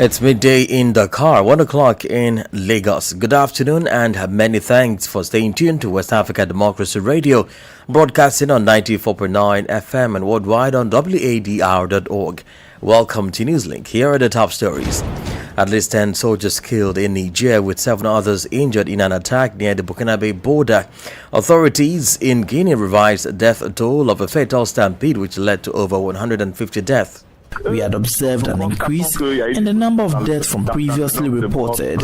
It's midday in Dakar, 1 o'clock in Lagos. Good afternoon and many thanks for staying tuned to West Africa Democracy Radio, broadcasting on 94.9 FM and worldwide on wadr.org. Welcome to Newslink. Here are the top stories. At least 10 soldiers killed in Niger with 7 others injured in an attack near the Burkinabe border. Authorities in Guinea revised the death toll of a fatal stampede which led to over 150 deaths. We had observed an increase in the number of deaths from previously reported.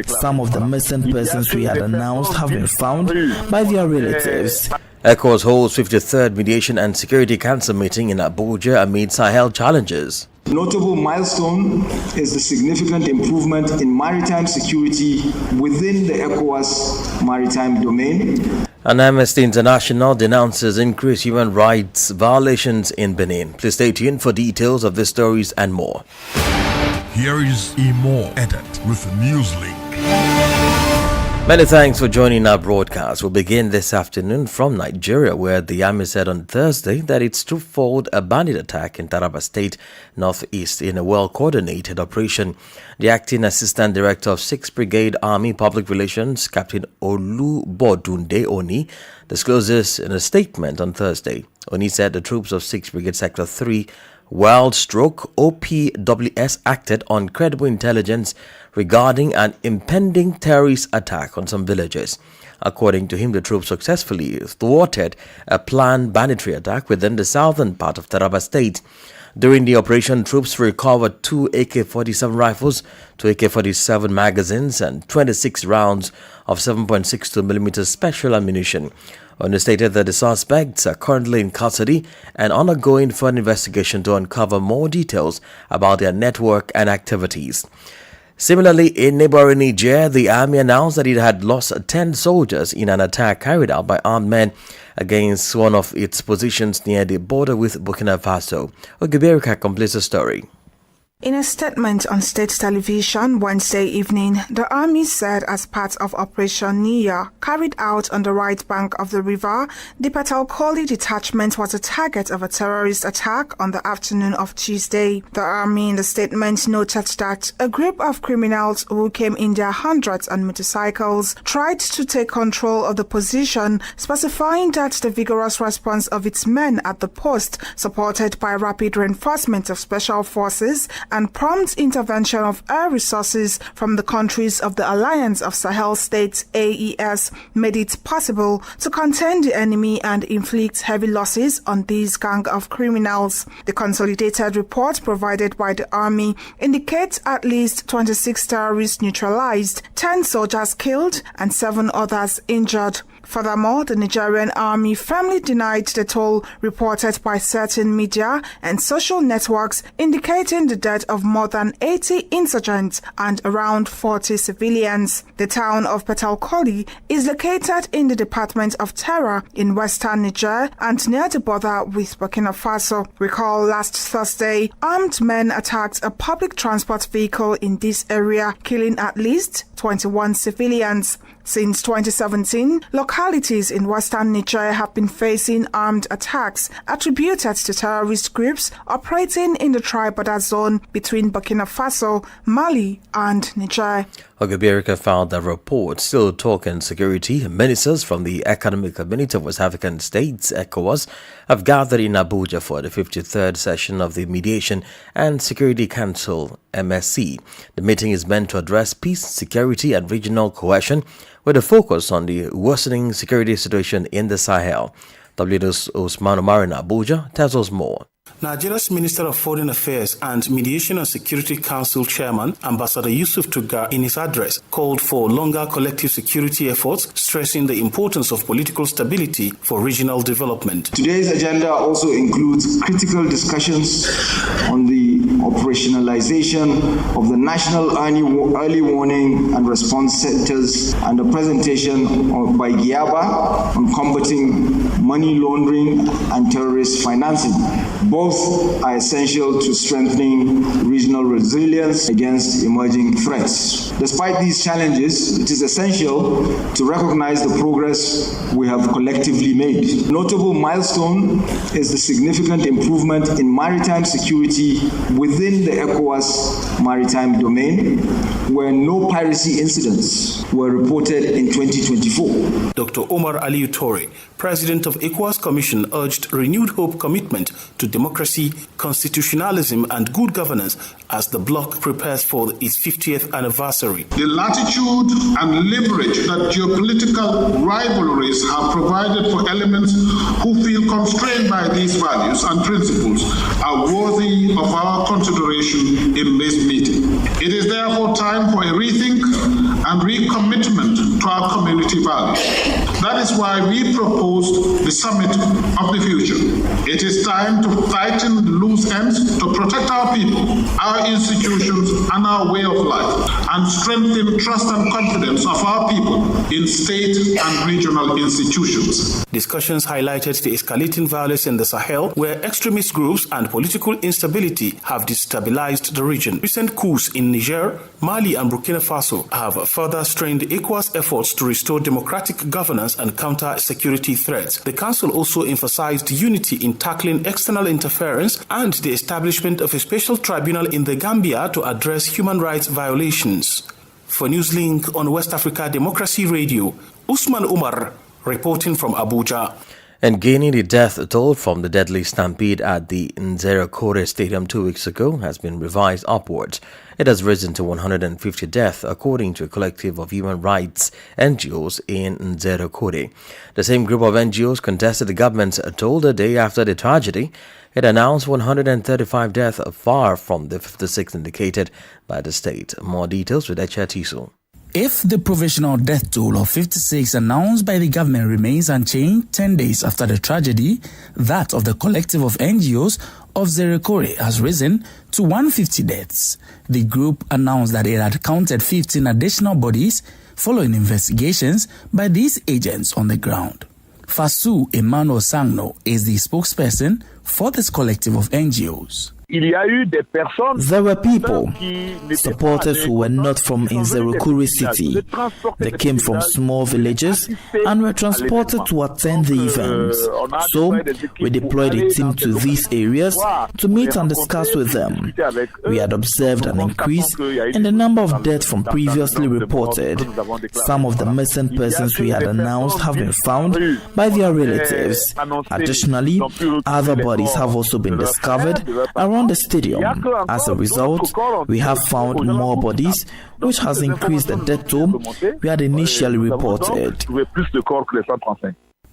Some of the missing persons we had announced have been found by their relatives. ECOWAS holds 53rd Mediation and Security Council meeting in Abuja amid Sahel challenges. Notable milestone is the significant improvement in maritime security within the ECOWAS maritime domain. And Amnesty International denounces increased human rights violations in Benin. Please stay tuned for details of these stories and more. Here is Imo Edit with Newslink. Many thanks for joining our broadcast. We'll begin this afternoon from Nigeria, where the army said on Thursday that its troop fought a bandit attack in Taraba State, northeast, in a well-coordinated operation. The acting assistant director of 6th Brigade Army Public Relations, Captain Olubodunde Oni, discloses in a statement on Thursday. Oni said the troops of 6th Brigade Sector 3 OPWS acted on credible intelligence regarding an impending terrorist attack on some villages. According to him, the troops successfully thwarted a planned banditry attack within the southern part of Taraba State. During the operation, troops recovered 2 AK-47 rifles, 2 AK-47 magazines, and 26 rounds of 7.62mm special ammunition. Oni stated that the suspects are currently in custody and undergoing further investigation to uncover more details about their network and activities. Similarly, in neighboring Niger, the army announced that it had lost 10 soldiers in an attack carried out by armed men against one of its positions near the border with Burkina Faso. Ogeberika completes the story. In a statement on state television Wednesday evening, the army said as part of Operation Nia, carried out on the right bank of the river, the Petalkoli detachment was a target of a terrorist attack on the afternoon of Tuesday. The army in the statement noted that a group of criminals who came in their hundreds on motorcycles tried to take control of the position, specifying that the vigorous response of its men at the post, supported by rapid reinforcement of special forces and prompt intervention of air resources from the countries of the Alliance of Sahel States AES, made it possible to contain the enemy and inflict heavy losses on this gang of criminals. The consolidated report provided by the army indicates at least 26 terrorists neutralized, 10 soldiers killed, and 7 others injured. Furthermore, the Nigerian army firmly denied the toll reported by certain media and social networks, indicating the death of more than 80 insurgents and around 40 civilians. The town of Petalkoli is located in the department of Terra in western Niger and near the border with Burkina Faso. Recall last Thursday, armed men attacked a public transport vehicle in this area, killing at least 21 civilians. Since 2017, localities in western Niger have been facing armed attacks attributed to terrorist groups operating in the tri-border zone between Burkina Faso, Mali, and Niger. Ogeberika found that reports still talking security. Ministers from the Economic Community of West African States, ECOWAS, have gathered in Abuja for the 53rd session of the Mediation and Security Council, MSC. The meeting is meant to address peace, security, and regional cohesion, with a focus on the worsening security situation in the Sahel. WN's Osman Omar in Abuja tells us more. Nigeria's Minister of Foreign Affairs and Mediation and Security Council Chairman, Ambassador Yusuf Tuggar, in his address, called for longer collective security efforts, stressing the importance of political stability for regional development. Today's agenda also includes critical discussions on the operationalization of the National Early Warning and Response Centers and a presentation by GIABA on combating money laundering and terrorist financing. Both are essential to strengthening regional resilience against emerging threats. Despite these challenges, it is essential to recognize the progress we have collectively made. A notable milestone is the significant improvement in maritime security within the ECOWAS maritime domain, where no piracy incidents were reported in 2024. Dr. Omar Aliyu Toure, President of ECOWAS Commission, urged renewed hope commitment to democracy, constitutionalism, and good governance as the bloc prepares for its 50th anniversary. The latitude and leverage that geopolitical rivalries have provided for elements who feel constrained by these values and principles are worthy of our consideration in this meeting. It is therefore time for a rethink and recommitment to our community values. That is why we proposed the Summit of the Future. It is time to tighten the loose ends to protect our people, our institutions, and our way of life, and strengthen trust and confidence of our people in state and regional institutions. Discussions highlighted the escalating violence in the Sahel, where extremist groups and political instability have destabilized the region. Recent coups in Niger, Mali, and Burkina Faso have further strained ECOWAS efforts to restore democratic governance and counter security threats. The Council also emphasized unity in tackling external interference and the establishment of a special tribunal in the Gambia to address human rights violations. For Newslink on West Africa Democracy Radio, Usman Umar reporting from Abuja. And Guinea, the death toll from the deadly stampede at the Nzere Stadium 2 weeks ago has been revised upwards. It has risen to 150 deaths, according to a collective of human rights NGOs in Nzere. The same group of NGOs contested the government's toll the day after the tragedy. It announced 135 deaths, far from the 56 indicated by the state. More details with Echatiso. If the provisional death toll of 56 announced by the government remains unchanged 10 days after the tragedy, that of the collective of NGOs of Zerekore has risen to 150 deaths. The group announced that it had counted 15 additional bodies following investigations by these agents on the ground. Fasu Emmanuel Sangno is the spokesperson for this collective of NGOs. There were people, supporters who were not from Nzere city. They came from small villages and were transported to attend the events. So, we deployed a team to these areas to meet and discuss with them. We had observed an increase in the number of deaths from previously reported. Some of the missing persons we had announced have been found by their relatives. Additionally, other bodies have also been discovered around the stadium. As a result, we have found more bodies, which has increased the death toll we had initially reported.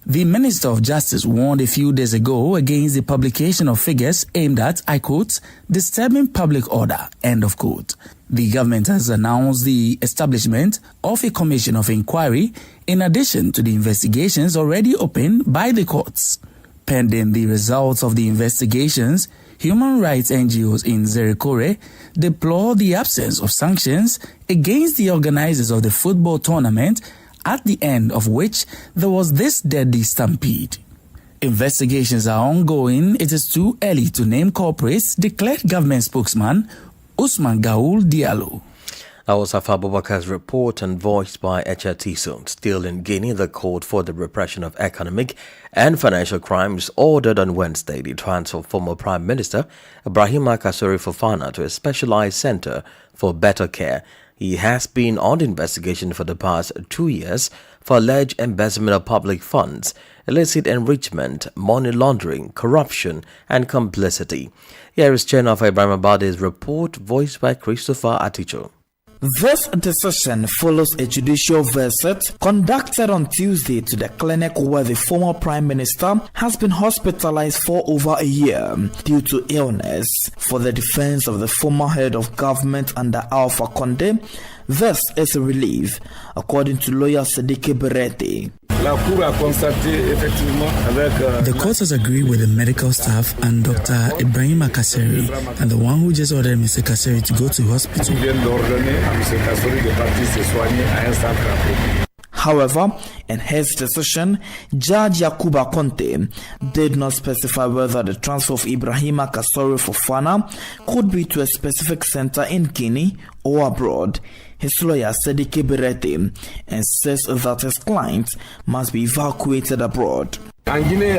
The Minister of Justice warned a few days ago against the publication of figures aimed at, I quote, disturbing public order, end of quote. The government has announced the establishment of a commission of inquiry in addition to the investigations already opened by the courts. Pending the results of the investigations, human rights NGOs in Zerekore deplore the absence of sanctions against the organizers of the football tournament, at the end of which there was this deadly stampede. Investigations are ongoing. It is too early to name culprits, declared government spokesman Usman Gaul Diallo. That was Afa Abubakar's report and voiced by Echatiso. Still in Guinea, the Court for the Repression of Economic and Financial Crimes ordered on Wednesday the transfer of former Prime Minister Ibrahima Kassori Fofana to a specialized center for better care. He has been on investigation for the past 2 years for alleged embezzlement of public funds, illicit enrichment, money laundering, corruption, and complicity. Here is Chernoff Ibrahimabadi's report, voiced by Christopher Aticho. This decision follows a judicial visit conducted on Tuesday to the clinic where the former Prime Minister has been hospitalized for over a year due to illness. For the defense of the former head of government under Alpha Conde, this is a relief, according to lawyer Sidiki Berete. The court has agreed with the medical staff and Dr. Ibrahim Kaseri and the one who just ordered Mr. Kaseri to go to hospital. However, in his decision, Judge Yakuba Conte did not specify whether the transfer of Ibrahima Kasori Fofana could be to a specific center in Guinea or abroad. His lawyer, Sedike Berete, insists that his client must be evacuated abroad. In Guinea,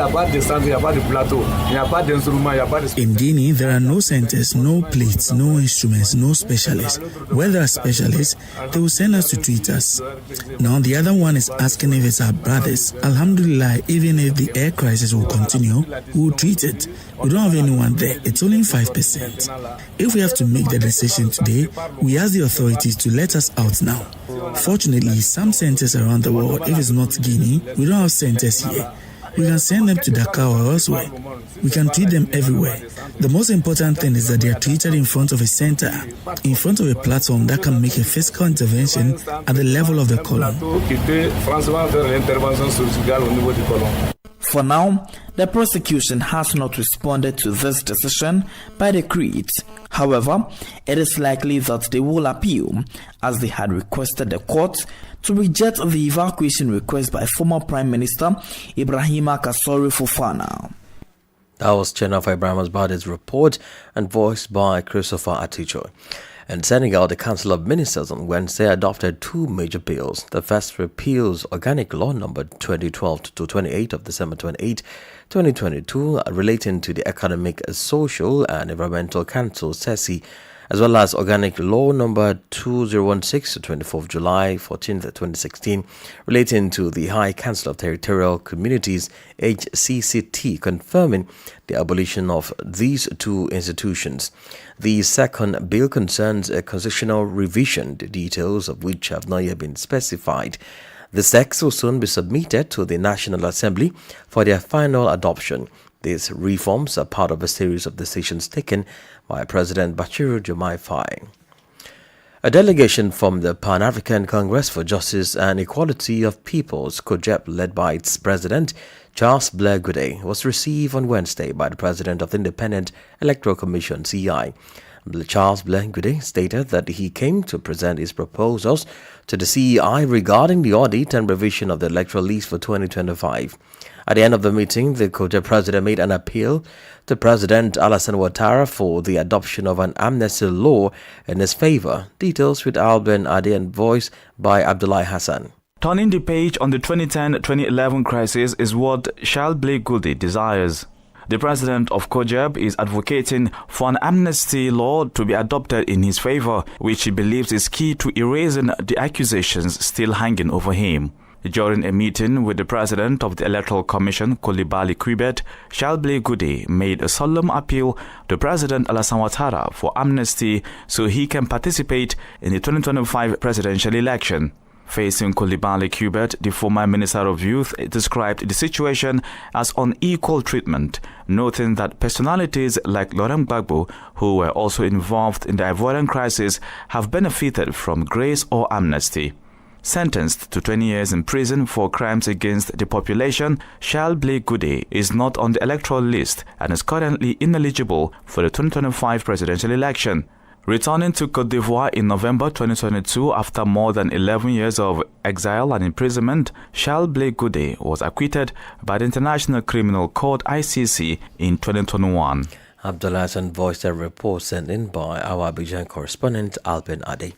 there are no centers, no plates, no instruments, no specialists. When there are specialists, they will send us to treat us. Now, the other one is asking if it's our brothers. Alhamdulillah, even if the air crisis will continue, we will treat it. We don't have anyone there. It's only 5%. If we have to make the decision today, we ask the authorities to let us out now. Fortunately, some centers around the world, if it's not Guinea, we don't have centers here. We can send them to Dakar or elsewhere. We can treat them everywhere. The most important thing is that they are treated in front of a center, in front of a platform that can make a physical intervention at the level of the colon. For now, the prosecution has not responded to this decision by the Creeds. However, it is likely that they will appeal, as they had requested the court to reject the evacuation request by former Prime Minister Ibrahima Kasori Fofana. That was Chenafa Ibrahim Asbade's report and voiced by Christopher Aticho. In Senegal, the Council of Ministers on Wednesday adopted two major bills. The first repeals Organic Law number 2012-28 of December 28, 2022, relating to the Economic, Social and Environmental Council, SESI, as well as Organic Law number 2016-24 of July 14, 2016, relating to the High Council of Territorial Communities, HCCT, confirming the abolition of these two institutions. The second bill concerns a constitutional revision, the details of which have not yet been specified. The text will soon be submitted to the National Assembly for their final adoption. These reforms are part of a series of decisions taken by President Bachiru Diomaye Faye. A delegation from the Pan-African Congress for Justice and Equality of Peoples, COJEP, led by its president, Charles Blair Goodey, was received on Wednesday by the president of the Independent Electoral Commission, CI. Charles Blair Goodey stated that he came to present his proposals to the CEI regarding the audit and revision of the electoral list for 2025. At the end of the meeting, the COJEP president made an appeal to President Alassane Ouattara for the adoption of an amnesty law in his favor. Details with Alben Ade and voice by Abdullahi Hassan. Turning the page on the 2010-2011 crisis is what Charles Blair Goodey desires. The president of COJEP is advocating for an amnesty law to be adopted in his favor, which he believes is key to erasing the accusations still hanging over him. During a meeting with the president of the Electoral Commission, Coulibaly Quibet, Charles Blair Goodey made a solemn appeal to President Alassane Ouattara for amnesty so he can participate in the 2025 presidential election. Facing Coulibaly Quibet, the former Minister of Youth described the situation as unequal treatment, noting that personalities like Laurent Gbagbo, who were also involved in the Ivorian crisis, have benefited from grace or amnesty. Sentenced to 20 years in prison for crimes against the population, Charles Blair Goodey is not on the electoral list and is currently ineligible for the 2025 presidential election. Returning to Côte d'Ivoire in November 2022 after more than 11 years of exile and imprisonment, Charles Blair Goodey was acquitted by the International Criminal Court (ICC) in 2021. Abdullah Hassan voiced a report sent in by our Abidjan correspondent Alben Ade.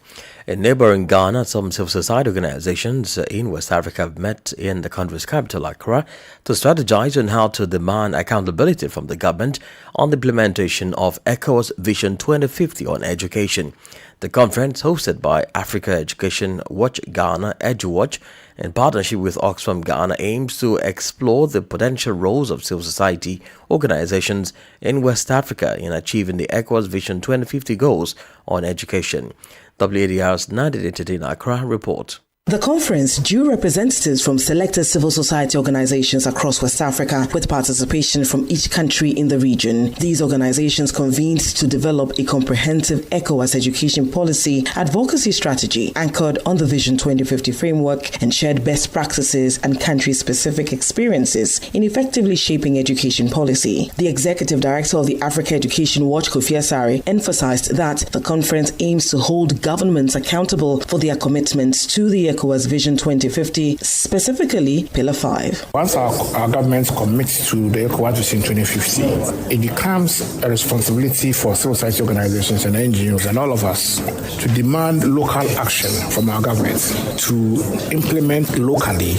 In neighboring Ghana, some civil society organizations in West Africa have met in the country's capital, Accra, to strategize on how to demand accountability from the government on the implementation of ECOWAS Vision 2050 on education. The conference, hosted by Africa Education Watch Ghana EduWatch, in partnership with Oxfam Ghana, aims to explore the potential roles of civil society organizations in West Africa in achieving the ECOWAS Vision 2050 goals on education. WADR's Nadia Accra report. The conference drew representatives from selected civil society organizations across West Africa with participation from each country in the region. These organizations convened to develop a comprehensive ECOWAS education policy advocacy strategy anchored on the Vision 2050 framework and shared best practices and country-specific experiences in effectively shaping education policy. The executive director of the Africa Education Watch, Kofi Asare, emphasized that the conference aims to hold governments accountable for their commitments to the ECOWAS Vision 2050, specifically Pillar 5. Once our government commits to the ECOWAS Vision 2050, it becomes a responsibility for civil society organizations and NGOs and all of us to demand local action from our government to implement locally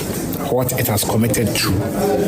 what it has committed to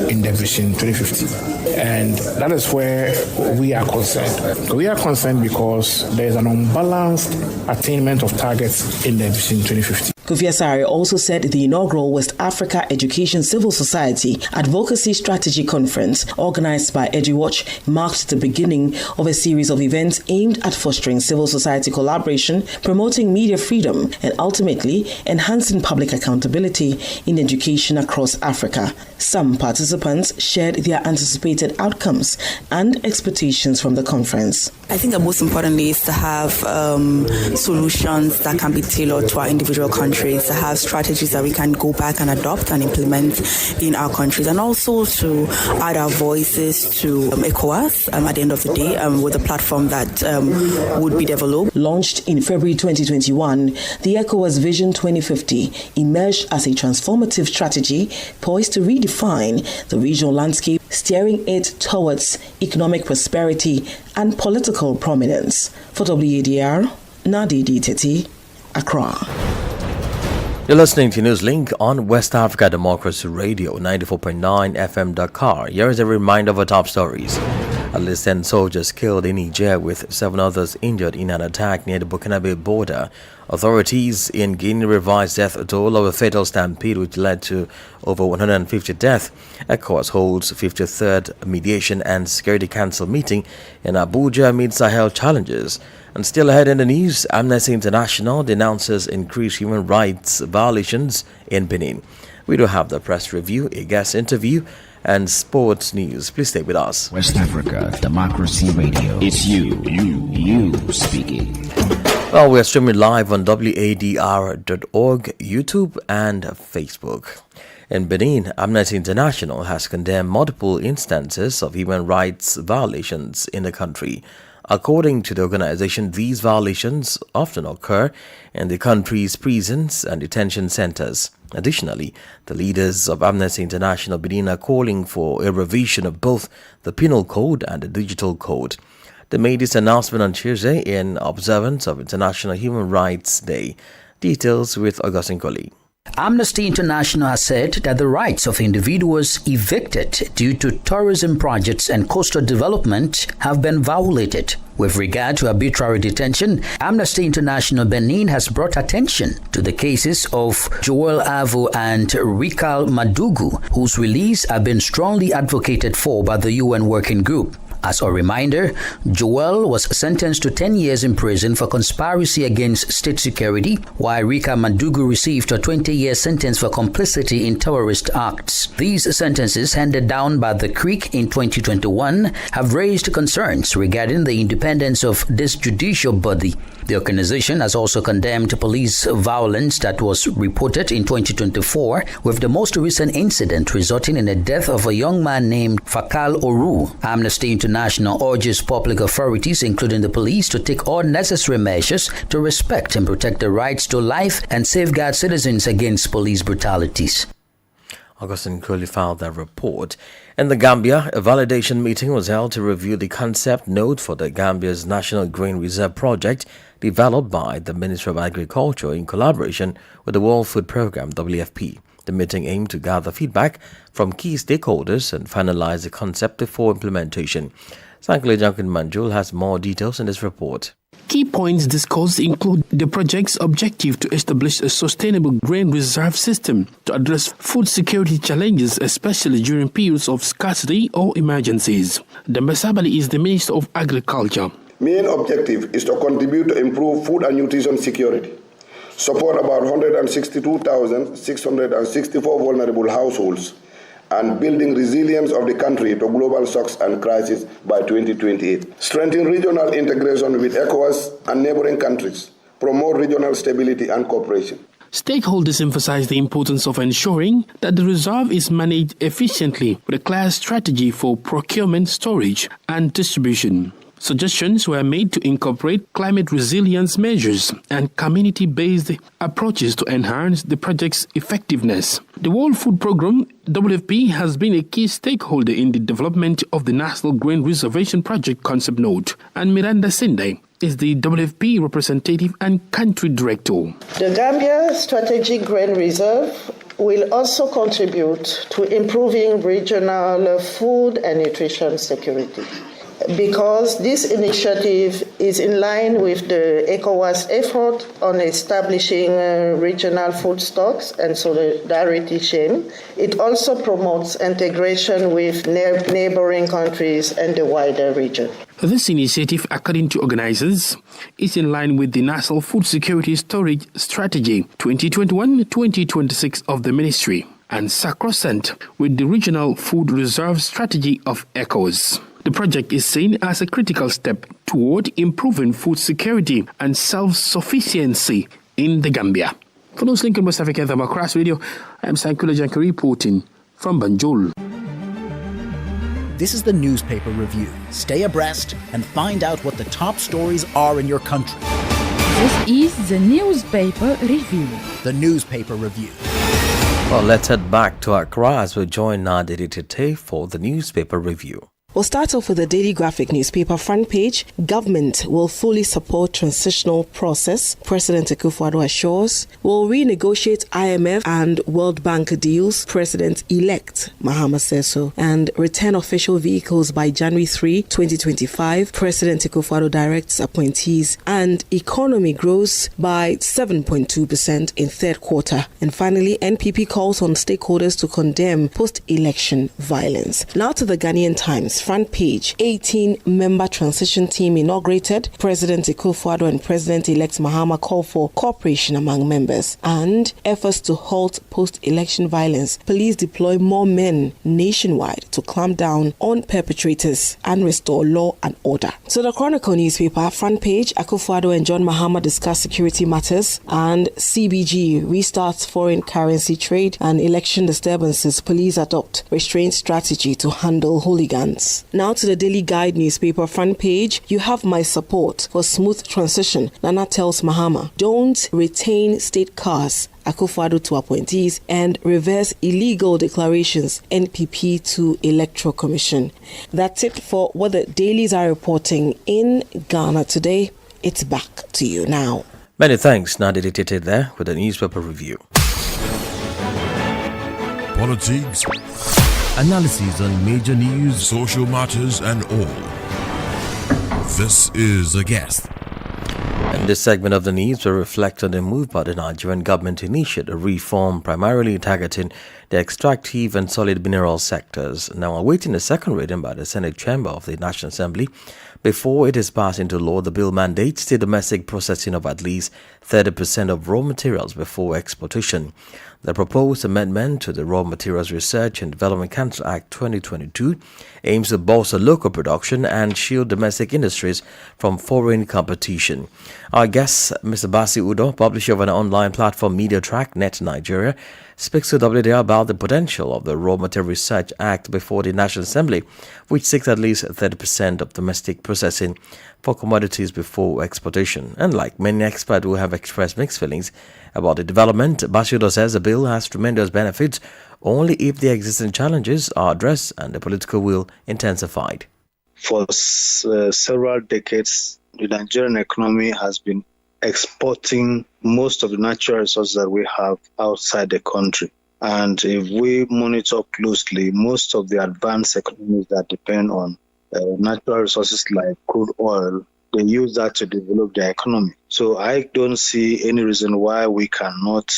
in the Vision 2050. And that is where we are concerned. We are concerned because there is an unbalanced attainment of targets in the Vision 2050. Kofi Asare also said the inaugural West Africa Education Civil Society Advocacy Strategy Conference, organized by EduWatch, marked the beginning of a series of events aimed at fostering civil society collaboration, promoting media freedom, and ultimately enhancing public accountability in education across Africa. Some participants shared their anticipated outcomes and expectations from the conference. I think that most importantly is to have solutions that can be tailored to our individual countries, to have strategies that we can go back and adopt and implement in our countries, and also to add our voices to ECOWAS at the end of the day with a platform that would be developed. Launched in February 2021, the ECOWAS Vision 2050 emerged as a transformative strategy poised to redefine the regional landscape, steering it towards economic prosperity and political prominence. For WADR, Nadidi Teti, Accra. You're listening to Newslink on West Africa Democracy Radio, 94.9 FM Dakar. Here is a reminder of our top stories. At least 10 soldiers killed in Niger with 7 others injured in an attack near the Burkinabe border. Authorities in Guinea revised death toll of a fatal stampede which led to over 150 deaths. ECOWAS holds 53rd Mediation and Security Council meeting in Abuja amid Sahel challenges. And still ahead in the news, Amnesty International denounces increased human rights violations in Benin. We do have the press review, a guest interview, and sports news. Please stay with us. West Africa Democracy Radio. It's you speaking. Well, we are streaming live on wadr.org, YouTube, and Facebook. In Benin, Amnesty International has condemned multiple instances of human rights violations in the country. According to the organization, these violations often occur in the country's prisons and detention centers. Additionally, the leaders of Amnesty International Benin are calling for a revision of both the Penal Code and the Digital Code. They made this announcement on Tuesday in observance of International Human Rights Day. Details with Augustine Colley. Amnesty International has said that the rights of individuals evicted due to tourism projects and coastal development have been violated. With regard to arbitrary detention, Amnesty International Benin has brought attention to the cases of Joel Avo and Rikal Madugu, whose release have been strongly advocated for by the UN Working Group. As a reminder, Joel was sentenced to 10 years in prison for conspiracy against state security, while Rika Madugu received a 20-year sentence for complicity in terrorist acts. These sentences, handed down by the CRIC in 2021, have raised concerns regarding the independence of this judicial body. The organization has also condemned police violence that was reported in 2024, with the most recent incident resulting in the death of a young man named Fakal Oru. Amnesty International urges public authorities, including the police, to take all necessary measures to respect and protect the rights to life and safeguard citizens against police brutalities. Augustine Curley filed that report. In the Gambia, a validation meeting was held to review the concept note for the Gambia's National Grain Reserve Project, developed by the Ministry of Agriculture in collaboration with the World Food Programme, WFP. The meeting aimed to gather feedback from key stakeholders and finalize the concept before implementation. Sankle Junkin Manjul has more details in this report. Key points discussed include the project's objective to establish a sustainable grain reserve system to address food security challenges, especially during periods of scarcity or emergencies. Dembe Sabali is the Minister of Agriculture. Main objective is to contribute to improve food and nutrition security support about 162,664 vulnerable households, and building resilience of the country to global shocks and crises by 2028. Strengthen regional integration with ECOWAS and neighboring countries. Promote regional stability and cooperation. Stakeholders emphasize the importance of ensuring that the reserve is managed efficiently with a clear strategy for procurement, storage, and distribution. Suggestions were made to incorporate climate resilience measures and community-based approaches to enhance the project's effectiveness. The World Food Programme, WFP, has been a key stakeholder in the development of the National Grain Reservation Project concept note, and Miranda Sinde is the WFP representative and country director. The Gambia Strategic Grain Reserve will also contribute to improving regional food and nutrition security, because this initiative is in line with the ECOWAS effort on establishing regional food stocks and solidarity chain. It also promotes integration with neighboring countries and the wider region. This initiative, according to organizers, is in line with the National Food Security Storage Strategy 2021-2026 of the Ministry and sacrosanct with the Regional Food Reserve Strategy of ECOWAS. The project is seen as a critical step toward improving food security and self-sufficiency in the Gambia. For Newslink in West Africa, the Macross Radio, I am Sankula Janka reporting from Banjul. This is the Newspaper Review. Stay abreast and find out what the top stories are in your country. This is the Newspaper Review. The Newspaper Review. Well, let's head back to Accra as we join Nadiri Tete for the Newspaper Review. We'll start off with the Daily Graphic newspaper front page. Government will fully support transitional process, President Akufo-Addo assures. Will renegotiate IMF and World Bank deals, President-elect Mahama says so. And return official vehicles by January 3, 2025, President Akufo-Addo directs appointees. And economy grows by 7.2% in third quarter. And finally, NPP calls on stakeholders to condemn post-election violence. Now to the Ghanaian Times. Front page, 18-member transition team inaugurated. President Akufo-Addo and President-elect Mahama call for cooperation among members and efforts to halt post-election violence. Police deploy more men nationwide to clamp down on perpetrators and restore law and order. So the Chronicle newspaper, front page, Akufo-Addo and John Mahama discuss security matters, and CBG restarts foreign currency trade and election disturbances. Police adopt restraint strategy to handle hooligans. Now to the Daily Guide newspaper front page. You have my support for smooth transition. Nana tells Mahama, don't retain state cars. Akufo-Addo to appointees and reverse illegal declarations. NPP to Electoral Commission. That's it for what the dailies are reporting in Ghana today. It's back to you now. Many thanks, Nadiri Tete there with the Newspaper Review. Politics, analysis on major news, social matters, and all. This is A Guest. In this segment of the news, we reflect on the move by the Nigerian government to initiate a reform primarily targeting the extractive and solid mineral sectors. Now, awaiting a second reading by the Senate Chamber of the National Assembly. Before it is passed into law, the bill mandates the domestic processing of at least 30% of raw materials before exportation. The proposed amendment to the Raw Materials Research and Development Council Act 2022 aims to bolster local production and shield domestic industries from foreign competition. Our guest, Mr. Basi Udo, publisher of an online platform Media Track Net Nigeria, speaks to WDR about the potential of the Raw Material Research Act before the National Assembly, which seeks at least 30% of domestic processing for commodities before exportation. And like many experts who have expressed mixed feelings about the development, Basi says the bill has tremendous benefits only if the existing challenges are addressed and the political will intensified. For several decades, the Nigerian economy has been exporting most of the natural resources that we have outside the country. And if we monitor closely, most of the advanced economies that depend on natural resources like crude oil, they use that to develop their economy. So I don't see any reason why we cannot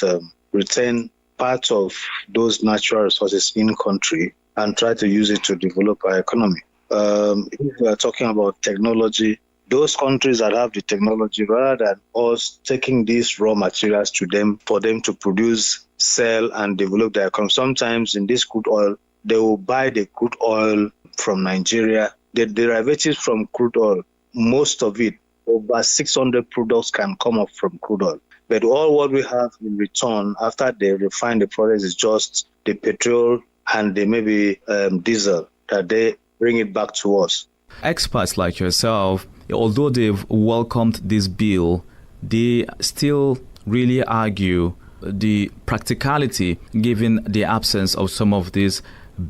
retain part of those natural resources in country and try to use it to develop our economy. If we are talking about technology, those countries that have the technology, rather than us taking these raw materials to them for them to produce, sell, and develop their economy. Sometimes in this crude oil, they will buy the crude oil from Nigeria. The derivatives from crude oil, most of it, over 600 products can come up from crude oil. But all what we have in return after they refine the product is just the petrol and the maybe diesel that they bring it back to us. Experts like yourself, although they've welcomed this bill, they still really argue the practicality given the absence of some of this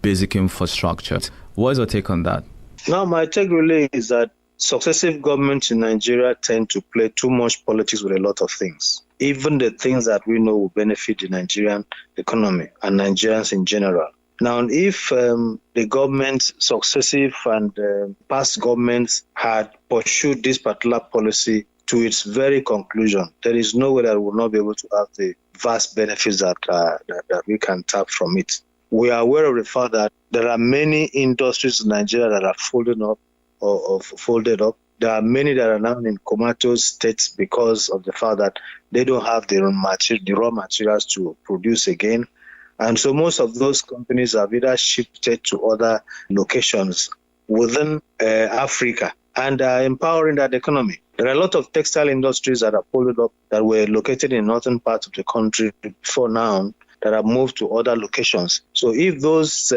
basic infrastructure. What is your take on that? Now, my take really is that successive governments in Nigeria tend to play too much politics with a lot of things, even the things that we know will benefit the Nigerian economy and Nigerians in general. Now, if the government, successive and past governments had pursued this particular policy to its very conclusion, there is no way that we will not be able to have the vast benefits that we can tap from it. We are aware of the fact that there are many industries in Nigeria that are folded up. There are many that are now in comatose states because of the fact that they don't have the raw materials to produce again. And so most of those companies have either shifted to other locations within Africa and are empowering that economy. There are a lot of textile industries that are folded up that were located in northern parts of the country before now that have moved to other locations. So if those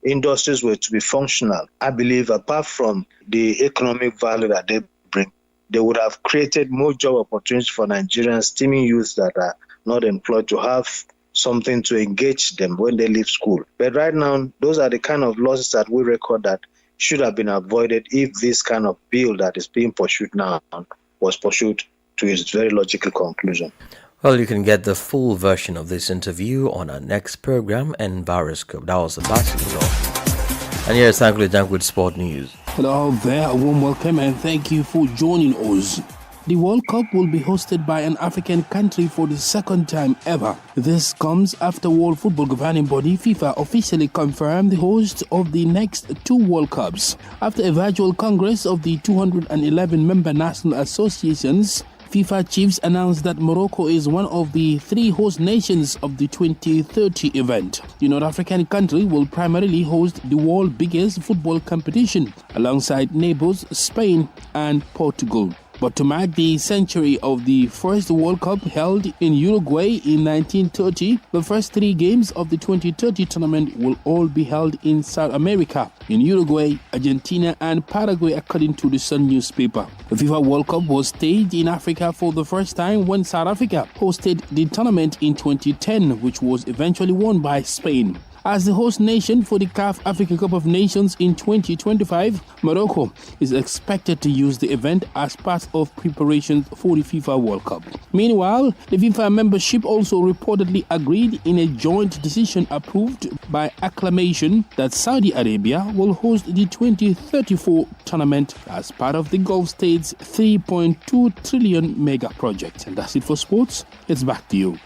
industries were to be functional, I believe apart from the economic value that they bring, they would have created more job opportunities for Nigerians, steaming youths that are not employed to have something to engage them when they leave school. But right now, those are the kind of losses that we record that should have been avoided if this kind of bill that is being pursued now was pursued to its very logical conclusion. Well, you can get the full version of this interview on our next program, Enviroscope. That was the basketball. And here's Uncle Junk with Sport News. Hello there, a warm welcome and thank you for joining us. The World Cup will be hosted by an African country for the second time ever. This comes after World Football Governing Body FIFA officially confirmed the host of the next two World Cups. After a virtual congress of the 211 member national associations, FIFA chiefs announced that Morocco is one of the three host nations of the 2030 event. The North African country will primarily host the world's biggest football competition alongside neighbors Spain and Portugal. But to mark the century of the first World Cup held in Uruguay in 1930, the first three games of the 2030 tournament will all be held in South America, in Uruguay, Argentina and Paraguay, according to the Sun newspaper. The FIFA World Cup was staged in Africa for the first time when South Africa hosted the tournament in 2010, which was eventually won by Spain. As the host nation for the CAF African Cup of Nations in 2025, Morocco is expected to use the event as part of preparations for the FIFA World Cup. Meanwhile, the FIFA membership also reportedly agreed in a joint decision approved by acclamation that Saudi Arabia will host the 2034 tournament as part of the Gulf States' $3.2 trillion mega project. And that's it for sports. It's back to you.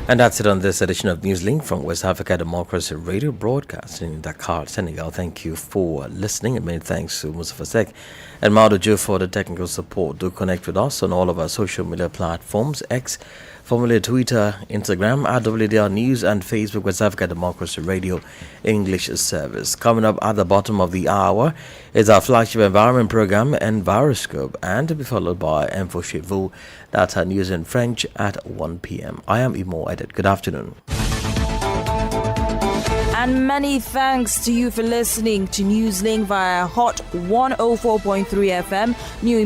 And that's it on this edition of Newslink from West Africa Democracy Radio, broadcasting in Dakar, Senegal. Thank you for listening, and many thanks to Mustafa Sek and Maudo Joe for the technical support. Do connect with us on all of our social media platforms, X, formerly Twitter, Instagram, @WDR News, and Facebook, West Africa Democracy Radio English Service. Coming up at the bottom of the hour is our flagship environment program, Enviroscope, and to be followed by Info Chez Vous. That's our news in French at 1 p.m. I am Imo Edit. Good afternoon. And many thanks to you for listening to Newslink via Hot 104.3 FM. New